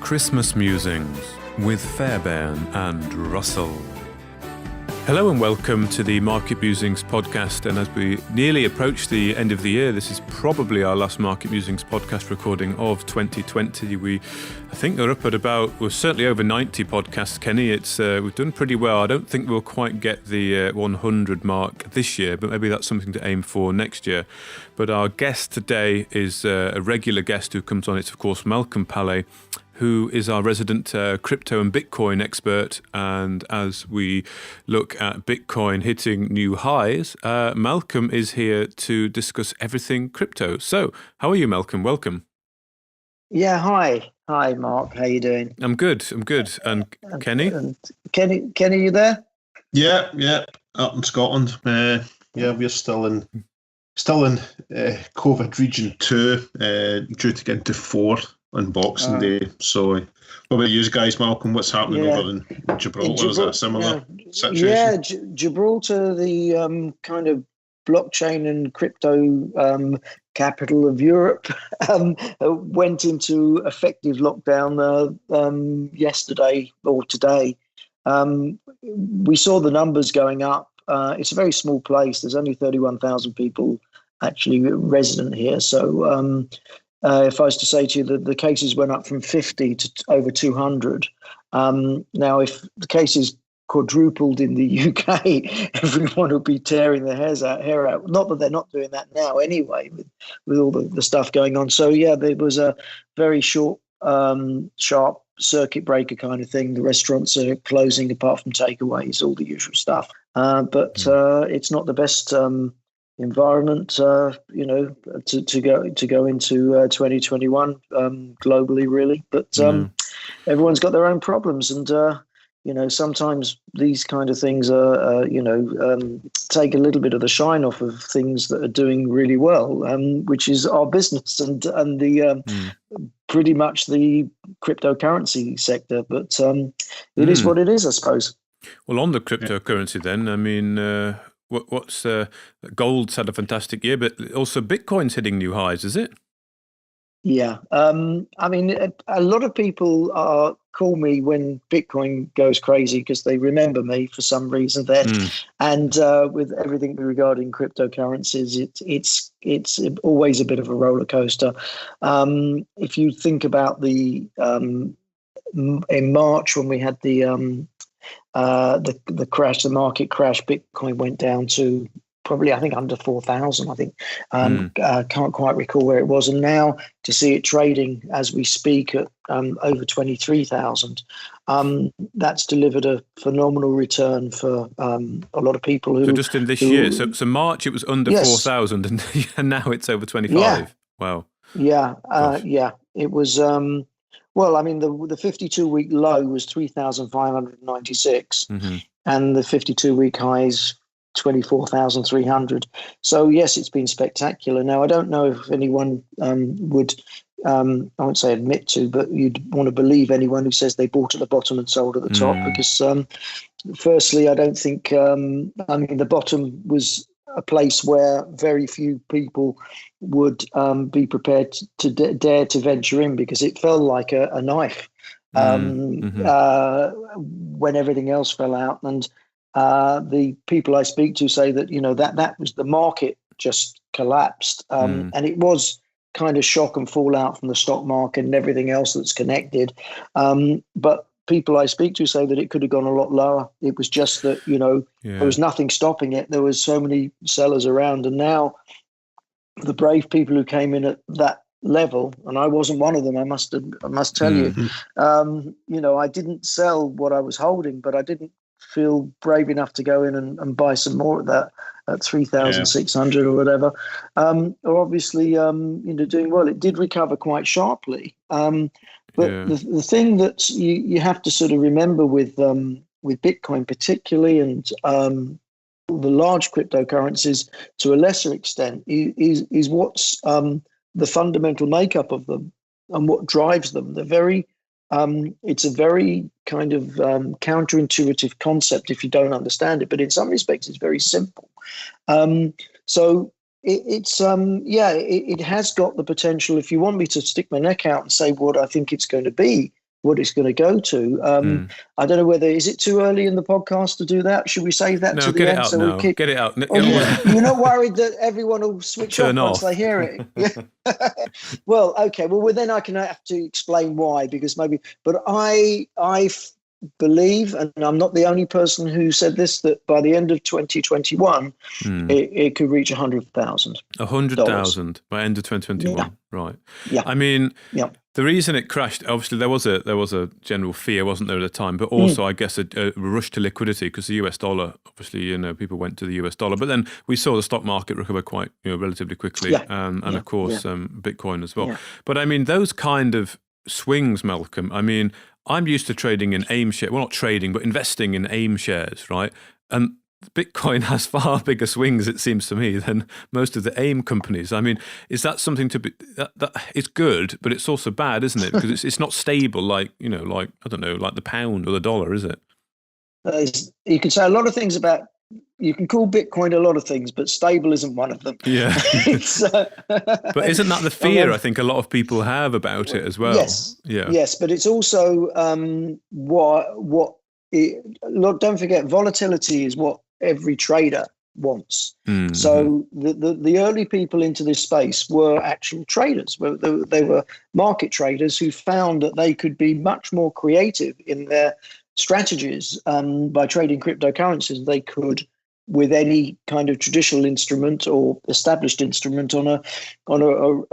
Christmas Musings with Fairbairn and Russell. Hello and welcome to the Market Musings podcast, and as we nearly approach the end of the year, this is probably our last Market Musings podcast recording of 2020. I think we're up at we're certainly over 90 podcasts, Kenny. We've done pretty well. I don't think we'll quite get the 100 mark this year, but maybe that's something to aim for next year. But our guest today is a regular guest who comes on. It's, of course, Malcolm Palle, who is our resident crypto and Bitcoin expert. And as we look at Bitcoin hitting new highs, Malcolm is here to discuss everything crypto. So how are you, Malcolm? Welcome. Yeah, hi. Hi, Mark. How you doing? I'm good. And Kenny? Kenny, you there? Yeah. Up in Scotland. We're still in COVID region 2, due to get into 4 on Boxing Day. So, what about you guys, Malcolm? What's happening over in Gibraltar? Is that a similar situation? Yeah, Gibraltar, the kind of blockchain and crypto capital of Europe, went into effective lockdown yesterday or today. We saw the numbers going up. It's a very small place. There's only 31,000 people actually resident here. So if I was to say to you that the cases went up from 50 to over 200. Now, if the cases quadrupled in the UK, everyone would be tearing their hair out. Not that they're not doing that now anyway, with all the stuff going on. So, yeah, there was a very short, sharp circuit breaker kind of thing. The restaurants are closing apart from takeaways, all the usual stuff. But it's not the best environment, to go into 2021 globally, really. But everyone's got their own problems, and sometimes these kind of things are, take a little bit of the shine off of things that are doing really well, which is our business and the pretty much the cryptocurrency sector. But it is what it is, I suppose. Well, on the cryptocurrency then, I mean, what's gold's had a fantastic year, but also Bitcoin's hitting new highs, is it? Yeah. I mean, a lot of people call me when Bitcoin goes crazy because they remember me for some reason then. And with everything regarding cryptocurrencies, it's always a bit of a roller coaster. If you think about in March when we had the crash, the market crash, Bitcoin went down to probably, I think, under 4,000. I think can't quite recall where it was, and now to see it trading as we speak at over 23,000, that's delivered a phenomenal return for a lot of people. So just in this year, so March it was under 4,000, and now it's over 25. Yeah. Wow. Yeah, it was. Well, I mean, the 52-week low was 3,596, and the 52-week high is 24,300. So yes, it's been spectacular. Now, I don't know if anyone would, I won't say admit to, but you'd want to believe anyone who says they bought at the bottom and sold at the top, because firstly, I don't think, the bottom was a place where very few people would be prepared to dare to venture in, because it felt like a knife when everything else fell out. And the people I speak to say that, that was the market just collapsed. And it was kind of shock and fallout from the stock market and everything else that's connected. But people I speak to say that it could have gone a lot lower. It was just that, there was nothing stopping it. There was so many sellers around. And now the brave people who came in at that level, and I wasn't one of them, I must tell you, I didn't sell what I was holding, but I didn't feel brave enough to go in and buy some more at that at 3,600 or whatever. Are obviously, doing well. It did recover quite sharply. But the thing that you have to sort of remember with Bitcoin particularly, and the large cryptocurrencies to a lesser extent, is what's the fundamental makeup of them and what drives them. They're very it's a very kind of counterintuitive concept if you don't understand it, but in some respects it's very simple. So it has got the potential. If you want me to stick my neck out and say what I think it's going to be, what it's going to go to. I don't know whether, is it too early in the podcast to do that? Should we save that to the end? Get it out. Oh, you're not worried that everyone will switch off once they hear it? Well, okay. Well, then I can have to explain why, because but I believe, and I'm not the only person who said this, that by the end of 2021, it could reach 100,000. 100,000 by end of 2021, yeah. Right? Yeah. I mean, yeah. The reason it crashed, obviously, there was a general fear, wasn't there, at the time? But also, I guess, a rush to liquidity because the US dollar, obviously, people went to the US dollar. But then we saw the stock market recover quite, relatively quickly, and of course, Bitcoin as well. Yeah. But I mean, those kind of swings, Malcolm. I mean, I'm used to trading in AIM shares. Well, not trading, but investing in AIM shares, right? And Bitcoin has far bigger swings, it seems to me, than most of the AIM companies. I mean, is that something to be? That it's good, but it's also bad, isn't it? Because it's not stable, like I don't know, like the pound or the dollar, is it? You can say a lot of things about. You can call Bitcoin a lot of things, but stable isn't one of them. Yeah. But isn't that the fear I think a lot of people have about it as well? Yes. Yeah. Yes, but it's also look, don't forget, volatility is what every trader wants. Mm-hmm. So the early people into this space were actual traders. They were market traders who found that they could be much more creative in their strategies by trading cryptocurrencies. They could with any kind of traditional instrument or established instrument on a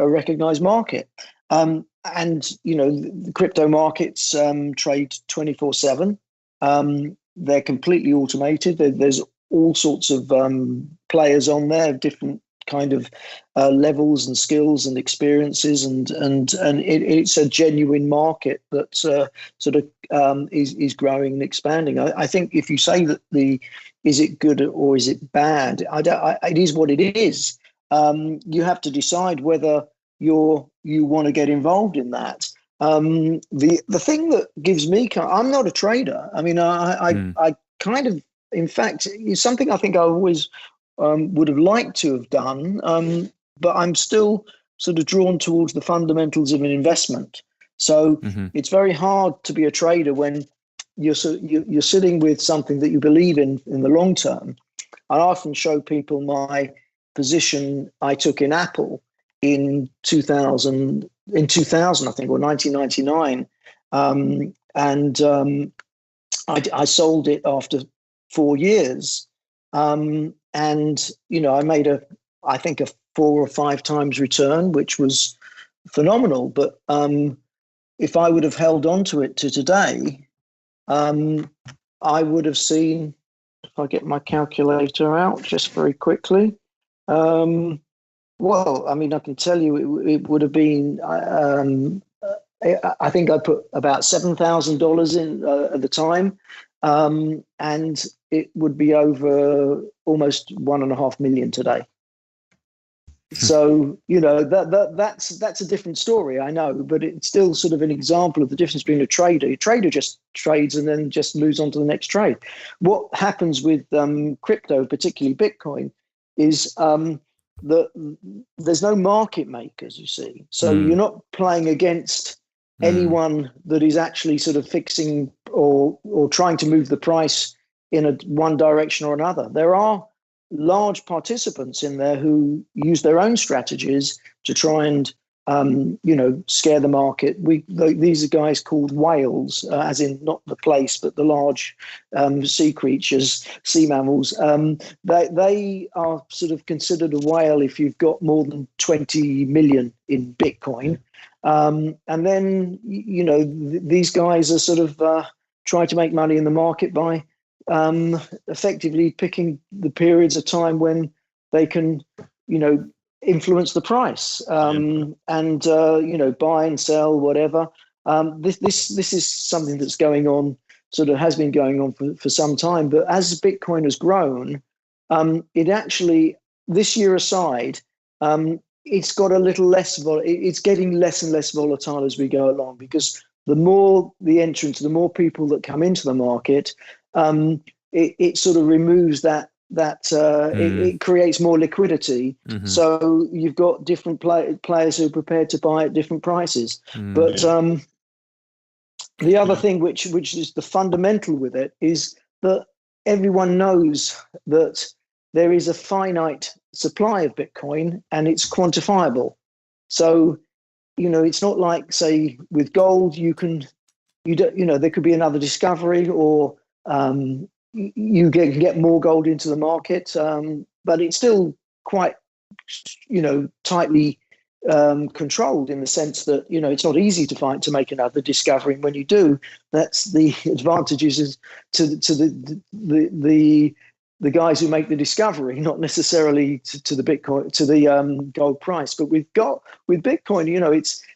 recognized market. And the crypto markets trade 24/7. They're completely automated. There's all sorts of players on there, different kind of levels and skills and experiences, and it's a genuine market that sort of is growing and expanding. I think if you say that is it good or is it bad, it is what it is. You have to decide whether you want to get involved in that. The thing that gives me, I'm not a trader. I mean, I kind of, in fact, it's something I think I always would have liked to have done, but I'm still sort of drawn towards the fundamentals of an investment. So it's very hard to be a trader when you're sitting with something that you believe in the long term. I often show people my position I took in Apple in 2000, I think, or 1999, and I sold it after 4 years, and I made I think a 4 or 5 times return, which was phenomenal. But if I would have held on to it to today, I would have seen, if I get my calculator out just very quickly. Well, I mean, I can tell you it would have been, I think I put about $7,000 in at the time, and it would be over almost 1.5 million today. So, that's a different story, I know, but it's still sort of an example of the difference between a trader. A trader just trades and then just moves on to the next trade. What happens with crypto, particularly Bitcoin, is there's no market makers, you see. So you're not playing against anyone that is actually sort of fixing or trying to move the price in one direction or another. There are large participants in there who use their own strategies to try and scare the market. These are guys called whales, as in not the place, but the large sea creatures, sea mammals. They are sort of considered a whale if you've got more than 20 million in Bitcoin. And then, these guys are sort of trying to make money in the market by effectively picking the periods of time when they can, influence the price and buy and sell, whatever. This is something that's going on, sort of has been going on for some time. But as Bitcoin has grown, it actually, this year aside, it's got a little less it's getting less and less volatile as we go along, because the more the entrants, the more people that come into the market, it sort of removes that it creates more liquidity. So you've got different players who are prepared to buy at different prices. But The other thing, which is the fundamental with it, is that everyone knows that there is a finite supply of Bitcoin and it's quantifiable. So, it's not like, say, with gold, there could be another discovery, or you get more gold into the market, but it's still quite, tightly controlled, in the sense that it's not easy to make another discovery. And when you do, that's the advantages to the guys who make the discovery, not necessarily to the Bitcoin, to the gold price. But with Bitcoin,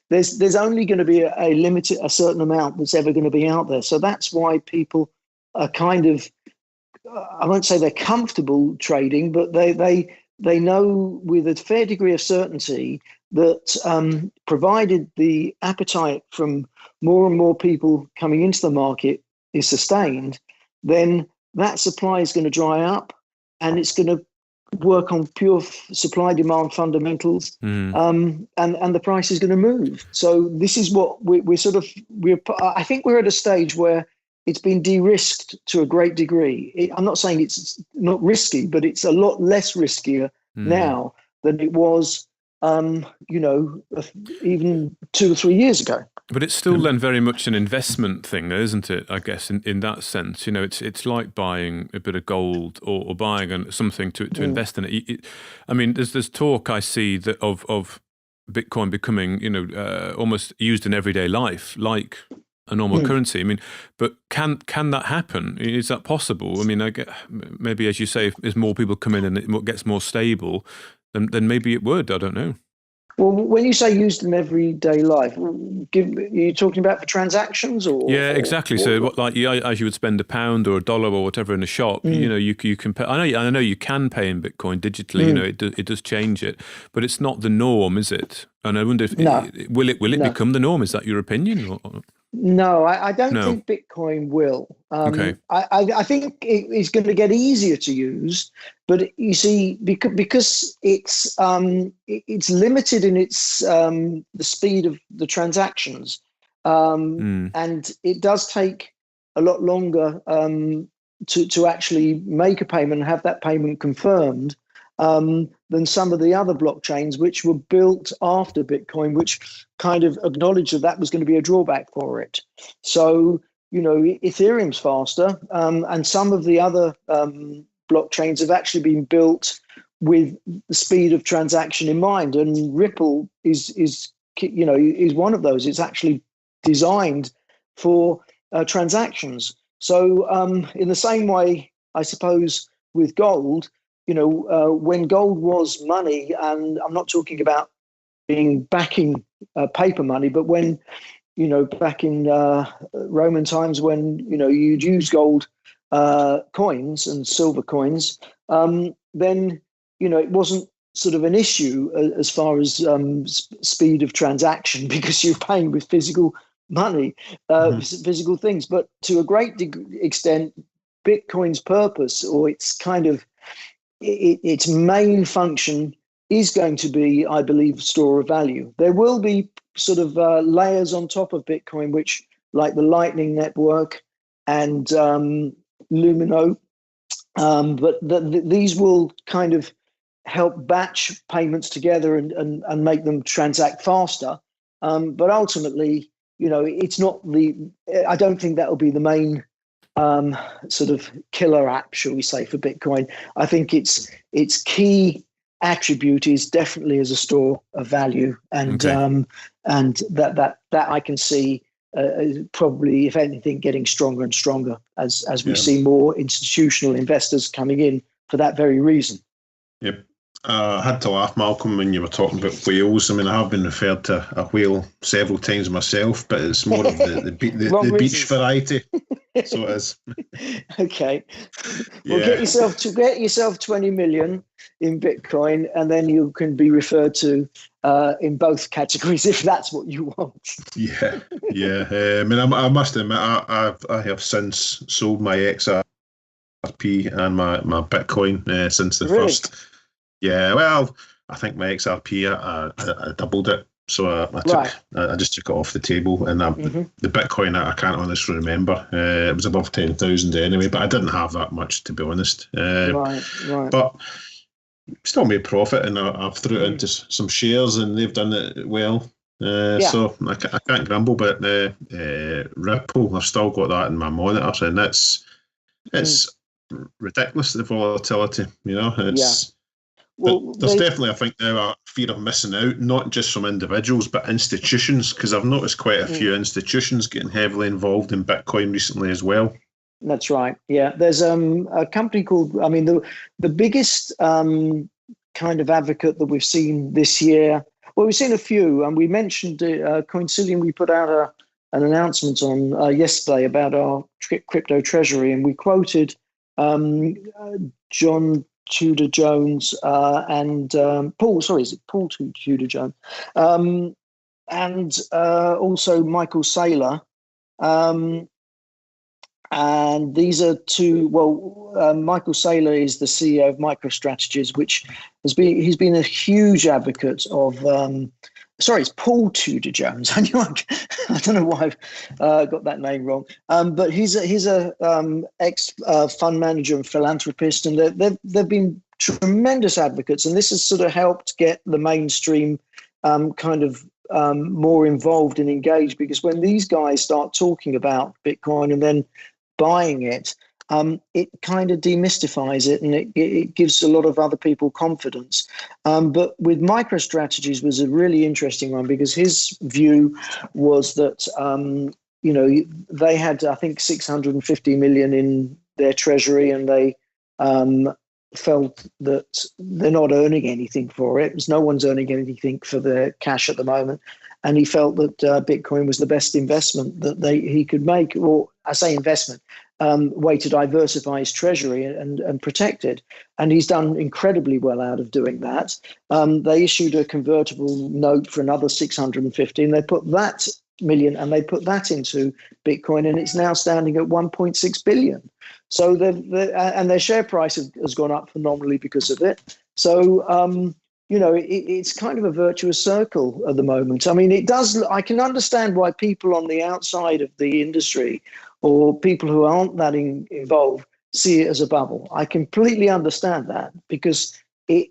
there's only going to be a certain amount that's ever going to be out there. So that's why people are kind of, I won't say they're comfortable trading, but they know with a fair degree of certainty that provided the appetite from more and more people coming into the market is sustained, then that supply is going to dry up, and it's going to work on pure supply-demand fundamentals, and the price is going to move. So this is what I think we're at a stage where it's been de-risked to a great degree. I'm not saying it's not risky, but it's a lot less riskier now than it was, even 2 or 3 years ago. But it's still then very much an investment thing, isn't it? I guess in that sense, it's like buying a bit of gold or buying something to invest in it. I mean, there's talk I see that of Bitcoin becoming, almost used in everyday life, like a normal currency. I mean, but can that happen? Is that possible? I mean, I get, maybe, as you say, if more people come in and it gets more stable, then maybe it would. I don't know. Well, when you say used in everyday life, are you talking about for transactions, or? Yeah, exactly. So, as you would spend £1 or $1 or whatever in a shop, you can pay. I know you can pay in Bitcoin digitally. It does change it, but it's not the norm, is it? And I wonder if will it become the norm? Is that your opinion? Or? No, I don't think Bitcoin will. Okay. I think it's going to get easier to use, but you see, because it's limited in its the speed of the transactions, and it does take a lot longer to actually make a payment and have that payment confirmed, than some of the other blockchains which were built after Bitcoin, which kind of acknowledged that was going to be a drawback for it. So, Ethereum's faster, and some of the other blockchains have actually been built with the speed of transaction in mind. And Ripple is one of those. It's actually designed for transactions. So in the same way, I suppose, with gold, when gold was money, and I'm not talking about backing paper money, but when, back in Roman times, when, you'd use gold coins and silver coins, then, it wasn't sort of an issue as far as speed of transaction, because you're paying with physical money, physical things. But to a great extent, Bitcoin's purpose, or its kind of its main function, is going to be, I believe, store of value. There will be sort of layers on top of Bitcoin, which, like the Lightning Network and Lumino, but these will kind of help batch payments together and make them transact faster. But ultimately, it's not I don't think that will be the main sort of killer app, shall we say, for Bitcoin. I think its key attribute is definitely as a store of value, and that I can see probably, if anything, getting stronger and stronger as we see more institutional investors coming in for that very reason. Yep. I had to laugh, Malcolm, when you were talking about whales. I mean, I have been referred to a whale several times myself, but it's more of the beach variety. So it is. Okay. Well, get yourself 20 million in Bitcoin, and then you can be referred to in both categories if that's what you want. Yeah. I mean, I must admit, I have since sold my XRP and my Bitcoin since the first. Yeah, well, I think my XRP, I doubled it So I just took it off the table, and the Bitcoin I can't honestly remember. It was above 10,000 anyway, but I didn't have that much, to be honest. Right. But still made profit, and I've threw it into some shares, and they've done it well. So I can't grumble. But Ripple, I've still got that in my monitor, and it's ridiculous, the volatility. It's. Well, there's definitely, I think, now a fear of missing out, not just from individuals, but institutions, because I've noticed quite a few institutions getting heavily involved in Bitcoin recently as well. That's right. Yeah, there's a company called, the biggest kind of advocate that we've seen this year. Well, we've seen a few, and we mentioned Coinsilium. We put out an announcement on yesterday about our crypto treasury, and we quoted John Tudor Jones and Paul. Sorry, is it Paul Tudor Jones? And also Michael Saylor. And these are two. Well, Michael Saylor is the CEO of MicroStrategies, which he's been a huge advocate of. Sorry, it's Paul Tudor Jones. I don't know why I've got that name wrong. But he's a ex fund manager and philanthropist, and they've been tremendous advocates. And this has sort of helped get the mainstream more involved and engaged, because when these guys start talking about Bitcoin and then buying it, it kind of demystifies it, and it gives a lot of other people confidence. But with MicroStrategies was a really interesting one, because his view was that, they had, I think, 650 million in their treasury, and they felt that they're not earning anything for it. No one's earning anything for their cash at the moment. And he felt that Bitcoin was the best investment that he could make, or I say investment, way to diversify his treasury and protect it. And he's done incredibly well out of doing that. They issued a convertible note for another 650, and they put that million, and they put that into Bitcoin, and it's now standing at 1.6 billion. So and their share price has gone up phenomenally because of it. So, it's kind of a virtuous circle at the moment. I mean, I can understand why people on the outside of the industry, or people who aren't that involved, see it as a bubble. I completely understand that, because it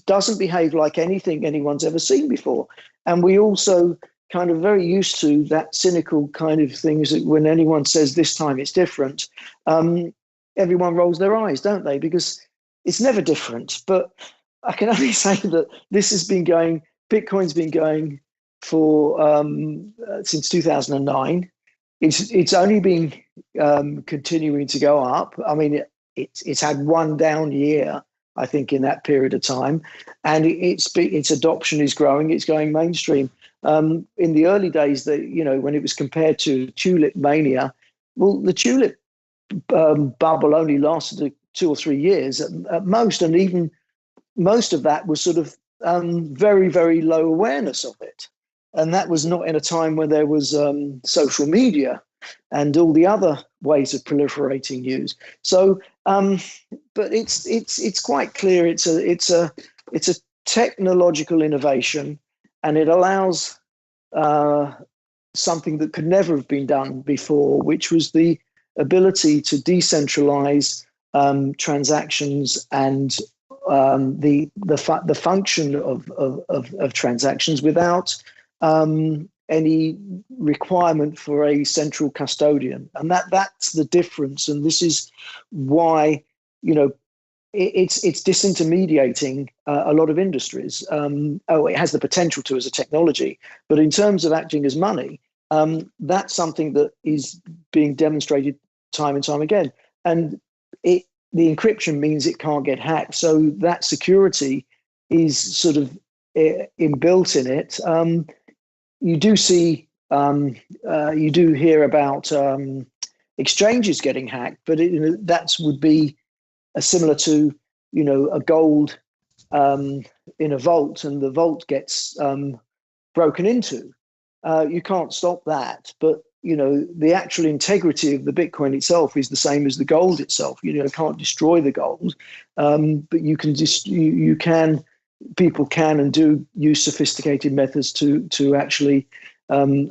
doesn't behave like anything anyone's ever seen before. And we also kind of very used to that cynical kind of things that when anyone says this time it's different, everyone rolls their eyes, don't they? Because it's never different. But I can only say that Bitcoin's been going for since 2009. It's only been continuing to go up. I mean, it's had one down year, I think, in that period of time, and its adoption is growing. It's going mainstream. In the early days, when it was compared to tulip mania, well, the tulip bubble only lasted 2 or 3 years at most, and even most of that was sort of very, very low awareness of it. And that was not in a time where there was social media and all the other ways of proliferating news. So, but it's quite clear it's a technological innovation, and it allows something that could never have been done before, which was the ability to decentralize transactions and the function of transactions without any requirement for a central custodian. And that's the difference. And this is why, it's disintermediating a lot of industries. It has the potential to as a technology, but in terms of acting as money, that's something that is being demonstrated time and time again. And the encryption means it can't get hacked. So that security is sort of inbuilt in it. You do see, you do hear about exchanges getting hacked, but that would be similar to, a gold in a vault, and the vault gets broken into. You can't stop that, but the actual integrity of the Bitcoin itself is the same as the gold itself. You can't destroy the gold, but you can people can and do use sophisticated methods to actually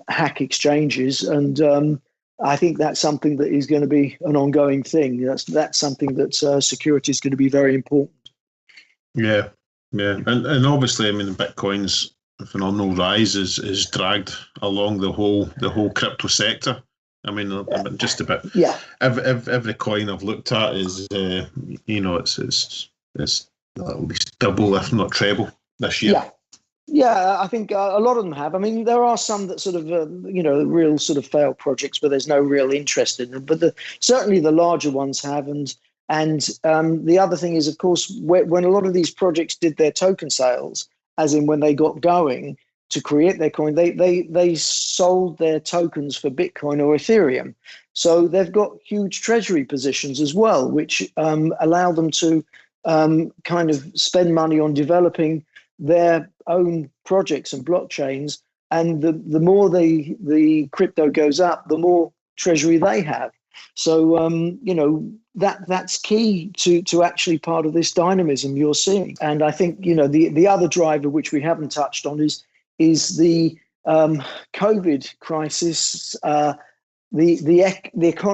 hack exchanges, and I think that's something that is going to be an ongoing thing. That's something that security is going to be very important. Yeah, and obviously, I mean, Bitcoin's phenomenal rise is dragged along the whole crypto sector. I mean, just about every coin I've looked at is it's at least double, if not treble, this year. Yeah, I think a lot of them have. I mean, there are some that sort of, real sort of failed projects where there's no real interest in them. But certainly the larger ones have. And the other thing is, of course, when a lot of these projects did their token sales, as in when they got going to create their coin, they sold their tokens for Bitcoin or Ethereum. So they've got huge treasury positions as well, which allow them to kind of spend money on developing their own projects and blockchains, and the more the crypto goes up, the more treasury they have. So that's key to actually part of this dynamism you're seeing. And I think the other driver which we haven't touched on is the COVID crisis, the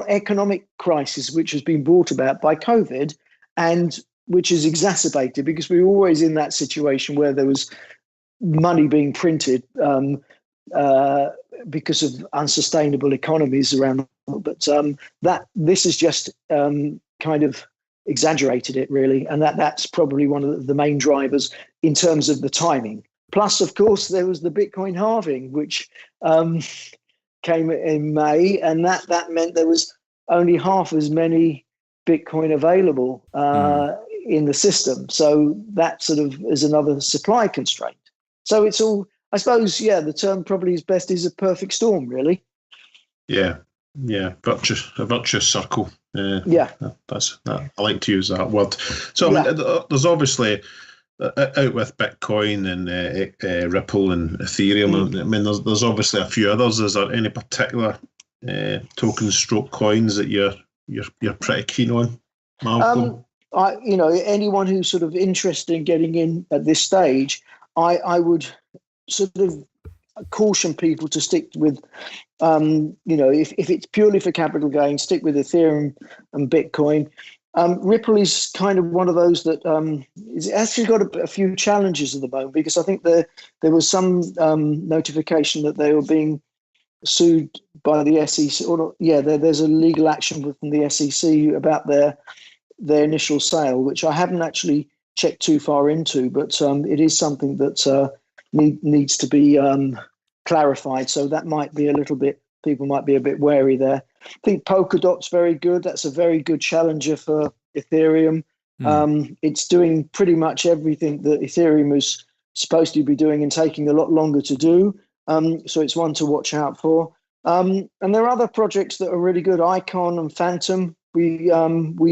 economic crisis which has been brought about by COVID, and which is exacerbated because we were always in that situation where there was money being printed because of unsustainable economies around the world. But that this has just kind of exaggerated it, really. And that's probably one of the main drivers in terms of the timing. Plus, of course, there was the Bitcoin halving, which came in May, and that meant there was only half as many Bitcoin available in the system. So that sort of is another supply constraint. So it's all, I suppose, the term probably is best is a perfect storm, really. Yeah, a virtuous circle. That's I like to use that word. So I mean, there's obviously out with Bitcoin and Ripple and Ethereum. I mean, there's obviously a few others. Is there any particular tokens, stroke coins that you're pretty keen on, Malcolm? Anyone who's sort of interested in getting in at this stage, I would sort of caution people to stick with, if it's purely for capital gain, stick with Ethereum and Bitcoin. Ripple is kind of one of those that it's actually got a few challenges at the moment, because I think there was some notification that they were being sued by the SEC. There's a legal action from the SEC about their initial sale, which I haven't actually checked too far into, but it is something that needs to be clarified. So that might be people might be a bit wary there. I think Polkadot's very good. That's a very good challenger for Ethereum. It's doing pretty much everything that Ethereum was supposed to be doing and taking a lot longer to do. So it's one to watch out for. And there are other projects that are really good. Icon and Phantom. We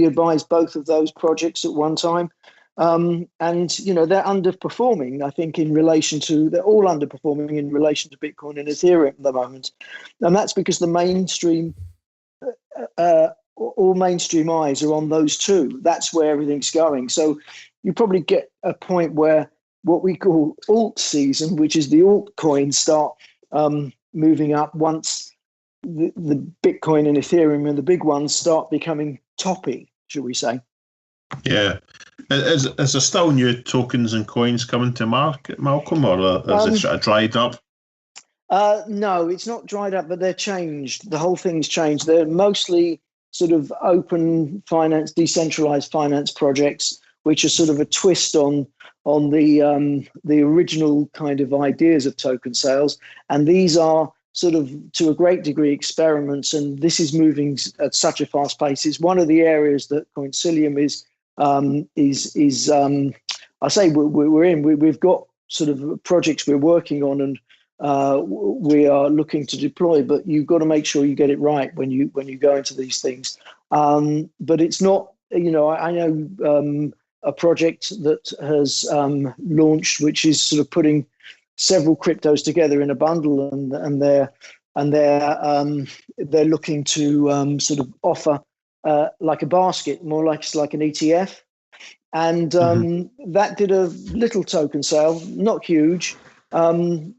advised both of those projects at one time. And they're underperforming, I think, they're all underperforming in relation to Bitcoin and Ethereum at the moment. And that's because the mainstream, all mainstream eyes are on those two. That's where everything's going. So you probably get a point where what we call alt season, which is the altcoins, start moving up once the Bitcoin and Ethereum and the big ones start becoming toppy, should we say. Yeah. Is there still new tokens and coins coming to market, Malcolm, or is it sort of dried up? No, it's not dried up, but they're changed. The whole thing's changed. They're mostly sort of open finance, decentralized finance projects, which are sort of a twist on the original kind of ideas of token sales. And these are sort of, to a great degree, experiments. And this is moving at such a fast pace. It's one of the areas that Coinsilium is I say we're in. We've got sort of projects we're working on, and we are looking to deploy. But you've got to make sure you get it right when you go into these things. But it's not. I know a project that has launched, which is sort of putting several cryptos together in a bundle, and they're looking to sort of offer like a basket, more like it's like an ETF. and that did a little token sale, not huge, less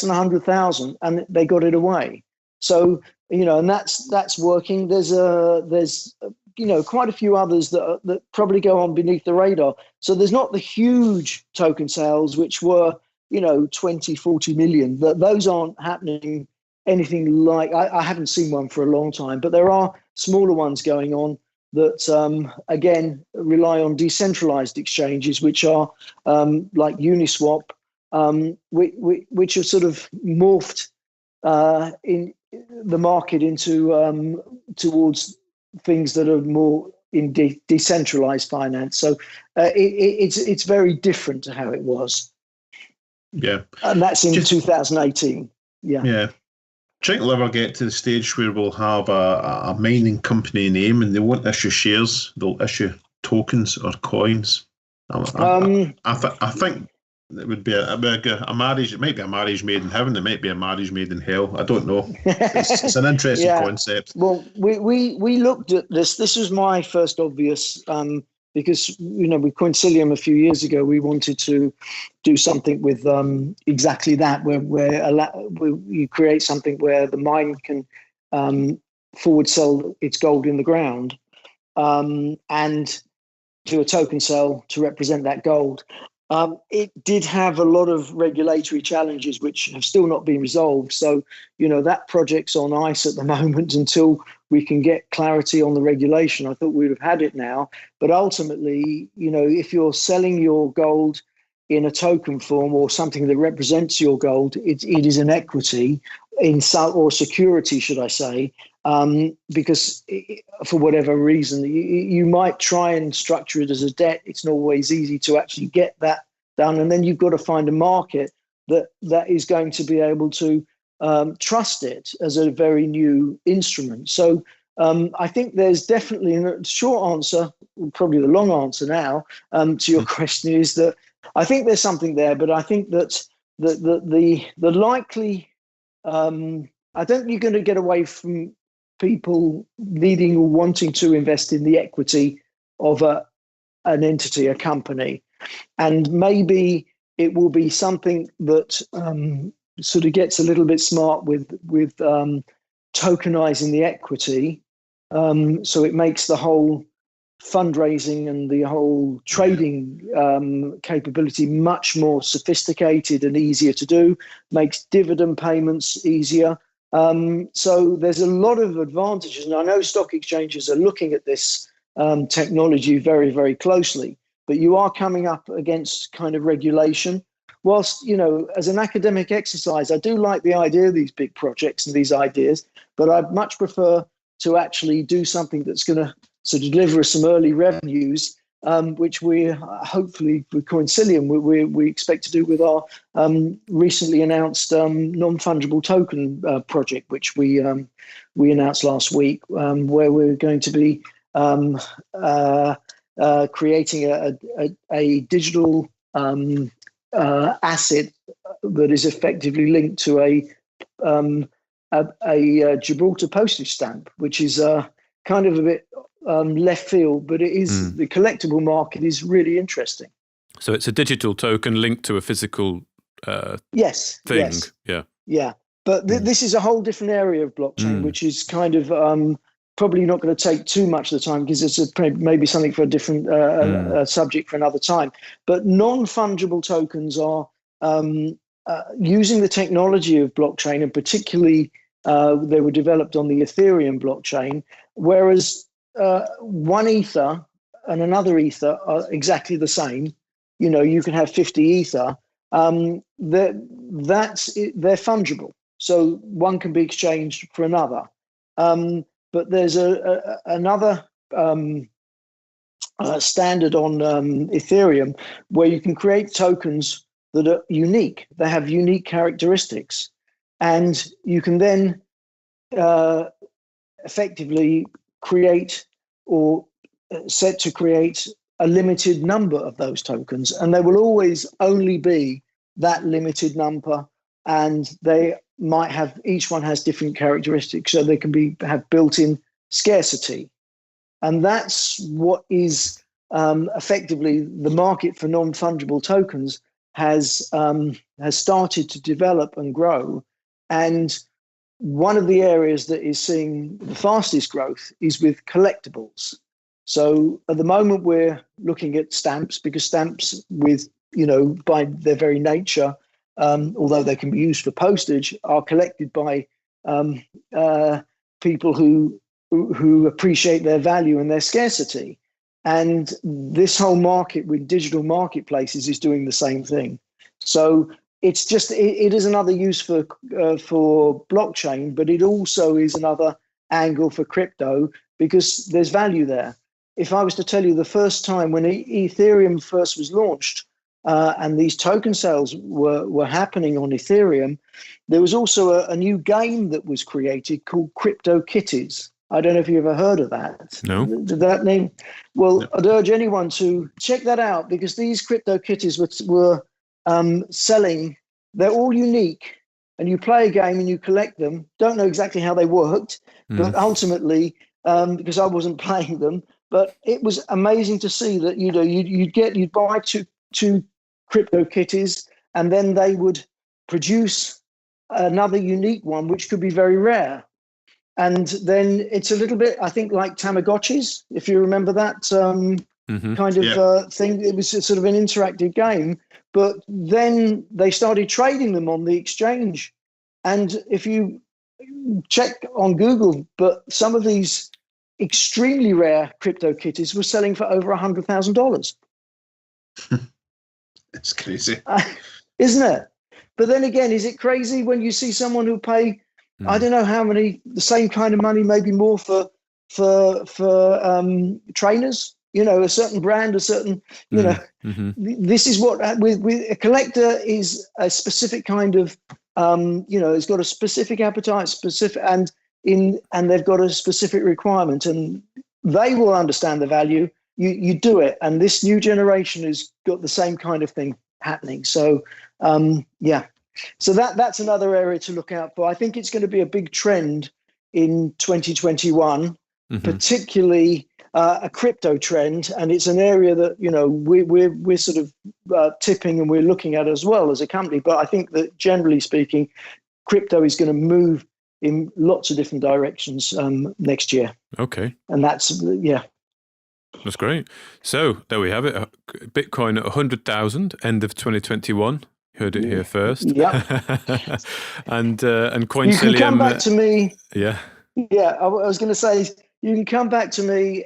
than 100,000, and they got it away. So and that's working. There's quite a few others that probably go on beneath the radar. So there's not the huge token sales which were 20, 40 million. Those aren't happening anything like. I haven't seen one for a long time, but there are smaller ones going on that again rely on decentralized exchanges, which are like Uniswap, which have sort of morphed in the market into towards things that are more in decentralized finance. So it's very different to how it was. Yeah, and that's in 2018. Yeah. Do you think we'll ever get to the stage where we'll have a mining company name and they won't issue shares, they'll issue tokens or coins? I think it would be a marriage. It might be a marriage made in heaven. It might be a marriage made in hell. I don't know. It's an interesting concept. Well, we looked at this. This was my first obvious, because with Coinsilium a few years ago, we wanted to do something with exactly that, where you create something where the mine can forward sell its gold in the ground, and do a token sale to represent that gold. It did have a lot of regulatory challenges which have still not been resolved. So, that project's on ice at the moment until we can get clarity on the regulation. I thought we'd have had it now. But ultimately, if you're selling your gold in a token form or something that represents your gold, it is an equity or security, should I say, because for whatever reason, you might try and structure it as a debt. It's not always easy to actually get that done. And then you've got to find a market that is going to be able to trust it as a very new instrument. So I think there's definitely a short answer, probably the long answer now, to your question is that I think there's something there, but I think that the likely, I don't think you're going to get away from people needing or wanting to invest in the equity of an entity, a company. And maybe it will be something that sort of gets a little bit smart with tokenizing the equity. So it makes the whole fundraising and the whole trading capability much more sophisticated and easier to do, makes dividend payments easier. So there's a lot of advantages. And I know stock exchanges are looking at this technology very, very closely, but you are coming up against kind of regulation. Whilst, as an academic exercise, I do like the idea of these big projects and these ideas, but I'd much prefer to actually do something that's going to sort of deliver us some early revenues, which we hopefully with Coinsilium we expect to do with our recently announced non-fungible token project, which we announced last week, where we're going to be creating a digital asset that is effectively linked to a Gibraltar postage stamp, which is kind of a bit left field, but it is the collectible market is really interesting. So it's a digital token linked to a physical thing. Yes. Yeah. But this is a whole different area of blockchain, which is kind of probably not going to take too much of the time because it's maybe something for a different subject for another time. But non-fungible tokens are using the technology of blockchain, and particularly they were developed on the Ethereum blockchain, whereas one ether and another ether are exactly the same. You can have 50 ether. They're fungible. So one can be exchanged for another. But there's another standard on Ethereum where you can create tokens that are unique. They have unique characteristics. And you can then effectively create or set to create a limited number of those tokens. And they will always only be that limited number. And they might have, each one has different characteristics. So they can have built-in scarcity. And that's what is effectively the market for non-fungible tokens has started to develop and grow. And one of the areas that is seeing the fastest growth is with collectibles. So at the moment we're looking at stamps, because stamps, with by their very nature, although they can be used for postage, are collected by people who appreciate their value and their scarcity. And this whole market with digital marketplaces is doing the same thing. So it's just it is another use for blockchain, but it also is another angle for crypto, because there's value there. If I was to tell you the first time when Ethereum first was launched, and these token sales were happening on Ethereum, there was also a new game that was created called Crypto Kitties. I don't know if you ever heard of that. No. Did that name? Well, No. I'd urge anyone to check that out, because these Crypto Kitties were selling. They're all unique, and you play a game and you collect them. Don't know exactly how they worked, but ultimately, because I wasn't playing them, but it was amazing to see that you'd buy two Crypto Kitties, and then they would produce another unique one, which could be very rare. And then it's a little bit, I think, like Tamagotchis, if you remember that kind of thing. It was sort of an interactive game, but then they started trading them on the exchange. And if you check on Google, but some of these extremely rare Crypto Kitties were selling for over $100,000. It's crazy. Isn't it? But then again, is it crazy when you see someone who pay, I don't know how many, the same kind of money, maybe more for trainers, a certain brand, a certain, this is what with a collector is a specific kind of, it's got a specific appetite, and they've got a specific requirement, and they will understand the value. You do it, and this new generation has got the same kind of thing happening. So, so that's another area to look out for. I think it's going to be a big trend in 2021, particularly a crypto trend, and it's an area that we're sort of tipping and we're looking at as well as a company. But I think that generally speaking, crypto is going to move in lots of different directions next year. Okay, and that's That's great. So there we have it. Bitcoin at 100,000 end of 2021. Heard it here first. Yeah. and Coinsilium. You can come back to me. Yeah. Yeah, I was going to say, you can come back to me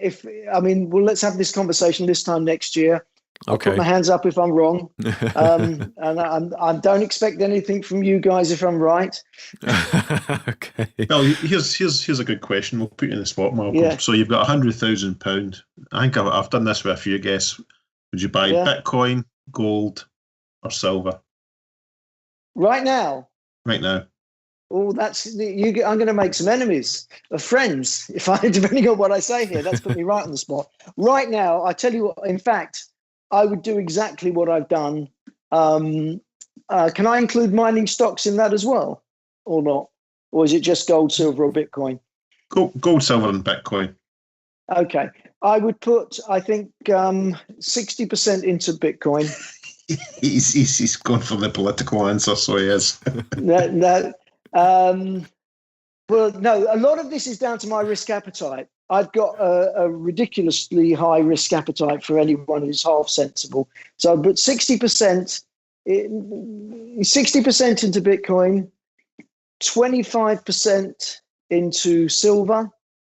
let's have this conversation this time next year. I'll put my hands up if I'm wrong. And I don't expect anything from you guys if I'm right. Okay. Well, here's a good question. We'll put you in the spot, Malcolm. Yeah. So you've got £100,000. I think I've done this with a few guests. Would you buy Bitcoin, gold, or silver? Right now? Right now. Oh, I'm going to make some enemies of friends depending on what I say here. That's put me right on the spot. Right now, I tell you what, in fact, I would do exactly what I've done. Can I include mining stocks in that as well, or not? Or is it just gold, silver, or Bitcoin? Gold, silver, and Bitcoin. Okay. I would put, I think, 60% into Bitcoin. He's gone for the political answer, so he is. Well, no, a lot of this is down to my risk appetite. I've got a ridiculously high risk appetite for anyone who's half sensible. So I put 60% into Bitcoin, 25% into silver,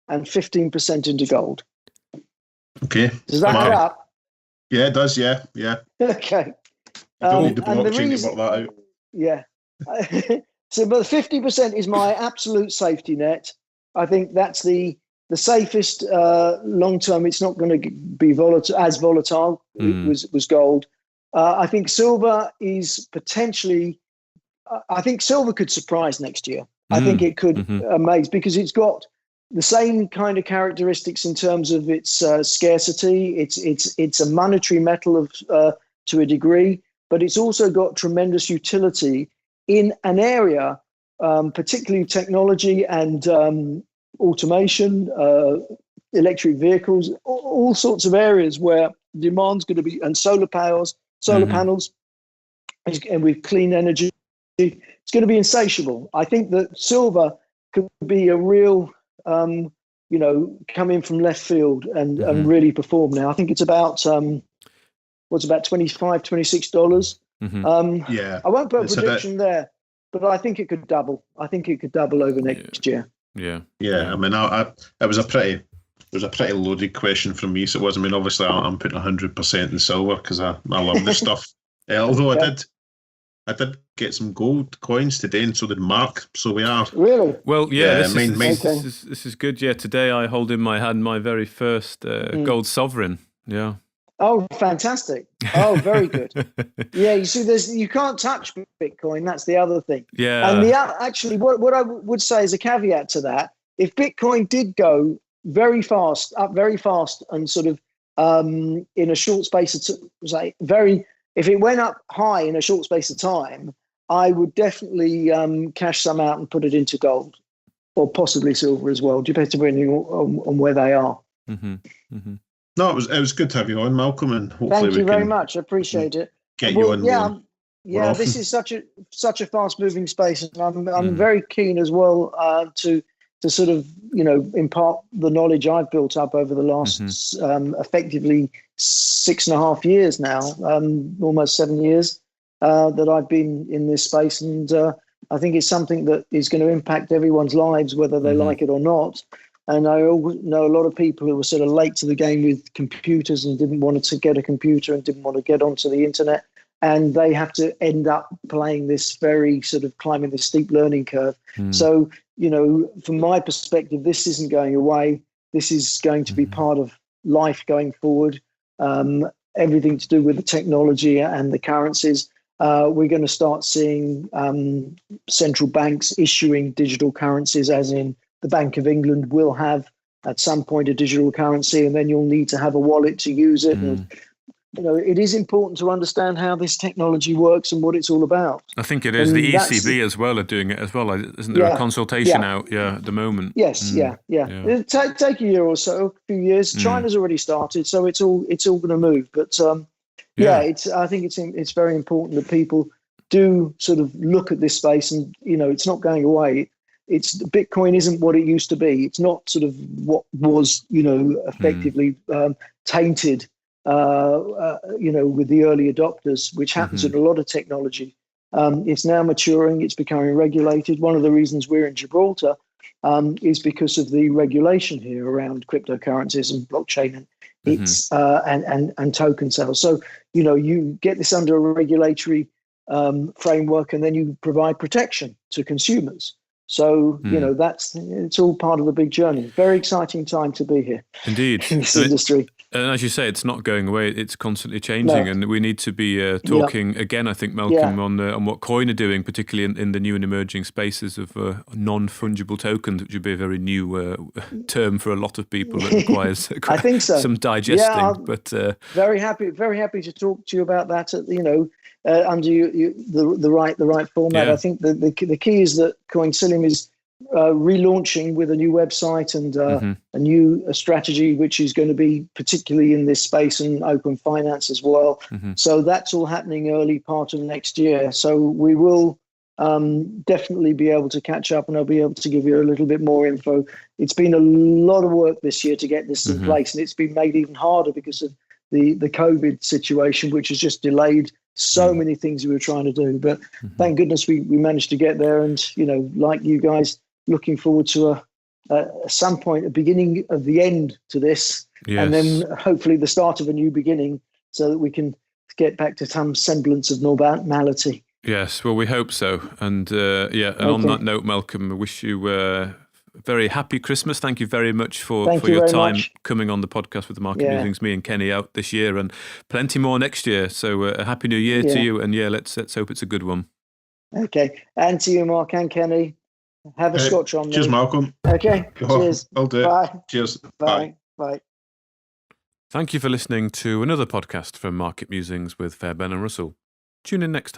and 15% into gold. Okay. Does that add up? Yeah, it does. Yeah. Okay. You don't need the blockchain to work that out. Yeah. So, but 50% is my absolute safety net. I think that's the safest long term. It's not going to be volatile. It was gold. I think silver is potentially. I think silver could surprise next year. I think it could amaze, because it's got the same kind of characteristics in terms of its scarcity. It's a monetary metal to a degree, but it's also got tremendous utility in an area, particularly technology and automation, electric vehicles, all sorts of areas where demand's going to be, and solar panels, and with clean energy, it's going to be insatiable. I think that silver could be a real, come in from left field and really perform now. I think it's about, about $25, $26. Yeah. I won't put a prediction there, but I think it could double. I think it could double over next year. Yeah. I mean, it was a pretty loaded question from me. So it was. I mean, obviously, I'm putting 100% in silver because I love this stuff. Although I did get some gold coins today, and so did Mark. So we are really well. This is good. Yeah, today I hold in my hand my very first gold sovereign. Yeah. Oh, fantastic! Oh, very good. Yeah, you see, you can't touch Bitcoin. That's the other thing. Yeah. And actually, what I would say as a caveat to that, if Bitcoin did go up very fast, and sort of in a short space of if it went up high in a short space of time, I would definitely cash some out and put it into gold, or possibly silver as well, depending on where they are. Mm-hmm. Mm-hmm. No, it was good to have you on, Malcolm, and hopefully thank you very much. I appreciate it. Get you on. Yeah, this is such a fast moving space, and I'm very keen as well to sort of impart the knowledge I've built up over the last effectively 6.5 years now, almost 7 years that I've been in this space, and I think it's something that is going to impact everyone's lives, whether they like it or not. And I know a lot of people who were sort of late to the game with computers and didn't want to get a computer and didn't want to get onto the internet. And they have to end up playing this very sort of climbing this steep learning curve. So, from my perspective, this isn't going away. This is going to be part of life going forward. Everything to do with the technology and the currencies. We're going to start seeing central banks issuing digital currencies, as in the Bank of England will have at some point a digital currency, and then you'll need to have a wallet to use it. And, it is important to understand how this technology works and what it's all about. I think it is. And the ECB as well are doing it as well. Isn't there a consultation out at the moment? Yes, yeah. It'll take a year or so, a few years. China's already started, so it's all going to move. But I think it's very important that people do sort of look at this space, and it's not going away. Bitcoin isn't what it used to be. It's not sort of what was, effectively tainted, with the early adopters, which happens in a lot of technology. It's now maturing. It's becoming regulated. One of the reasons we're in Gibraltar is because of the regulation here around cryptocurrencies and blockchain and it's and token sales. So you get this under a regulatory framework, and then you provide protection to consumers. So, it's all part of the big journey. Very exciting time to be here. Indeed. In this industry. And as you say, it's not going away. It's constantly changing. And we need to be talking again, I think, Malcolm, on what Coin are doing, particularly in the new and emerging spaces of non-fungible tokens, which would be a very new term for a lot of people that requires I think so. some digesting. But very happy to talk to you about that. Under the right format. I think the key is that Coinsilium is relaunching with a new website and a new strategy, which is going to be particularly in this space and open finance as well. So that's all happening early part of next year. So we will definitely be able to catch up, and I'll be able to give you a little bit more info. It's been a lot of work this year to get this in place, and it's been made even harder because of the COVID situation, which has just delayed so many things we were trying to do. But thank goodness we managed to get there. And, like you guys, looking forward to some point, a beginning of the end to this, and then hopefully the start of a new beginning, so that we can get back to some semblance of normality. Yes, well, we hope so. And on that note, Malcolm, I wish you a very happy Christmas. Thank you very much for your time coming on the podcast with the Market Musings, me and Kenny out this year, and plenty more next year. So a happy new year to you, and let's hope it's a good one. Okay, and to you, Mark and Kenny. Have a scotch on me. Cheers, Malcolm. Okay, cheers. I'll do it. Bye. Cheers. Bye. Thank you for listening to another podcast from Market Musings with Fairbairn and Russell. Tune in next time.